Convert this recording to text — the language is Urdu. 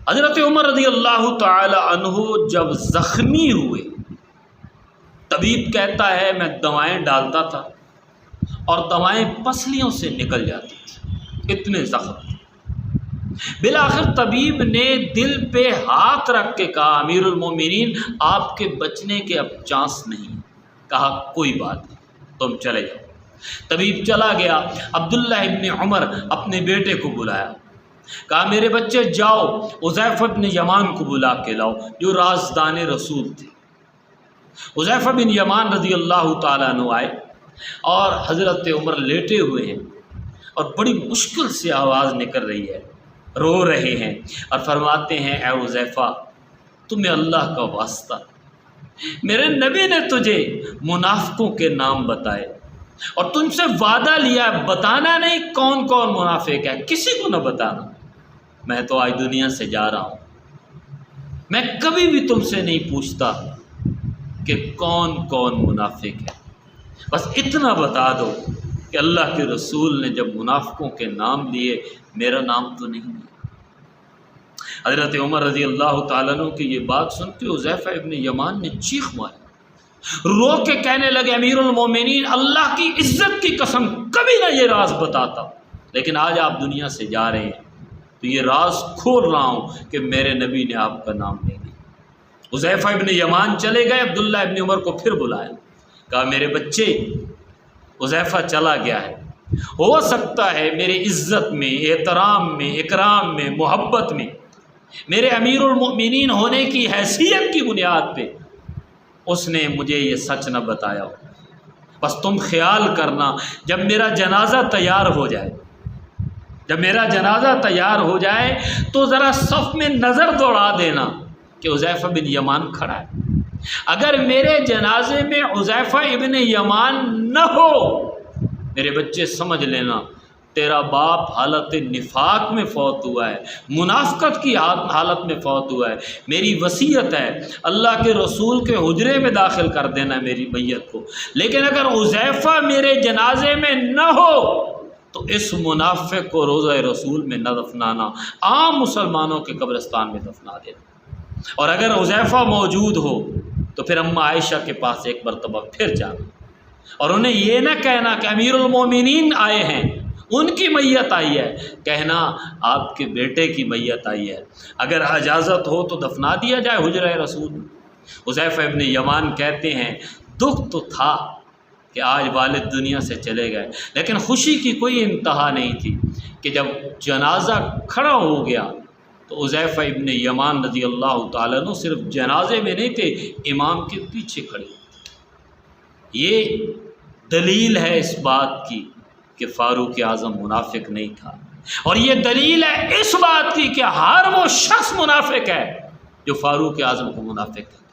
حضرت عمر رضی اللہ تعالی عنہ جب زخمی ہوئے، طبیب کہتا ہے میں دوائیں ڈالتا تھا اور دوائیں پسلیوں سے نکل جاتی تھی، اتنے زخم تھے۔ بالآخر طبیب نے دل پہ ہاتھ رکھ کے کہا امیر المومنین آپ کے بچنے کے اب چانس نہیں۔ کہا کوئی بات نہیں، تم چلے جاؤ۔ طبیب چلا گیا۔ عبداللہ ابن عمر اپنے بیٹے کو بلایا، کہا میرے بچے جاؤ حذیفہ بن یمان کو بلا کے لاؤ جو رازدان رسول تھے۔ حذیفہ بن یمان رضی اللہ تعالیٰ عنہ آئے اور حضرت عمر لیٹے ہوئے ہیں اور بڑی مشکل سے آواز نکل رہی ہے، رو رہے ہیں اور فرماتے ہیں اے حذیفہ تمہیں اللہ کا واسطہ، میرے نبی نے تجھے منافقوں کے نام بتائے اور تم سے وعدہ لیا بتانا نہیں کون کون منافق ہے، کسی کو نہ بتانا۔ میں تو آج دنیا سے جا رہا ہوں، میں کبھی بھی تم سے نہیں پوچھتا کہ کون کون منافق ہے، بس اتنا بتا دو کہ اللہ کے رسول نے جب منافقوں کے نام لیے میرا نام تو نہیں لیا۔ حضرت عمر رضی اللہ تعالیٰ عنہ کی یہ بات سن کے حذیفہ ابن یمان نے چیخ ماری، رو کے کہنے لگے امیر المومنین اللہ کی عزت کی قسم کبھی نہ یہ راز بتاتا، لیکن آج آپ دنیا سے جا رہے ہیں تو یہ راز کھول رہا ہوں کہ میرے نبی نے آپ کا نام نہیں لیا۔ حذیفہ ابن یمان چلے گئے، عبداللہ ابن عمر کو پھر بلایا، کہا میرے بچے حذیفہ چلا گیا ہے، ہو سکتا ہے میرے عزت میں، احترام میں، اکرام میں، محبت میں، میرے امیر المؤمنین ہونے کی حیثیت کی بنیاد پہ اس نے مجھے یہ سچ نہ بتایا ہو۔ بس تم خیال کرنا جب میرا جنازہ تیار ہو جائے، جب میرا جنازہ تیار ہو جائے تو ذرا صف میں نظر دوڑا دینا کہ حذیفہ بن یمان کھڑا ہے۔ اگر میرے جنازے میں حذیفہ ابن یمان نہ ہو میرے بچے سمجھ لینا تیرا باپ حالت نفاق میں فوت ہوا ہے، منافقت کی حالت میں فوت ہوا ہے۔ میری وصیت ہے اللہ کے رسول کے حجرے میں داخل کر دینا میری میت کو، لیکن اگر حذیفہ میرے جنازے میں نہ ہو تو اس منافق کو روضہ رسول میں نہ دفنانا، عام مسلمانوں کے قبرستان میں دفنا دینا، اور اگر حذیفہ موجود ہو تو پھر اماں عائشہ کے پاس ایک مرتبہ پھر جانا اور انہیں یہ نہ کہنا کہ امیر المومنین آئے ہیں ان کی میت آئی ہے، کہنا آپ کے بیٹے کی میت آئی ہے، اگر اجازت ہو تو دفنا دیا جائے حجرہ رسول میں۔ حذیفہ ابن یمان کہتے ہیں دکھ تو تھا کہ آج والد دنیا سے چلے گئے، لیکن خوشی کی کوئی انتہا نہیں تھی کہ جب جنازہ کھڑا ہو گیا تو حذیفہ ابن یمان رضی اللہ تعالیٰ عنہ صرف جنازے میں نہیں تھے، امام کے پیچھے کھڑے۔ یہ دلیل ہے اس بات کی کہ فاروق اعظم منافق نہیں تھا، اور یہ دلیل ہے اس بات کی کہ ہر وہ شخص منافق ہے جو فاروق اعظم کو منافق ہے۔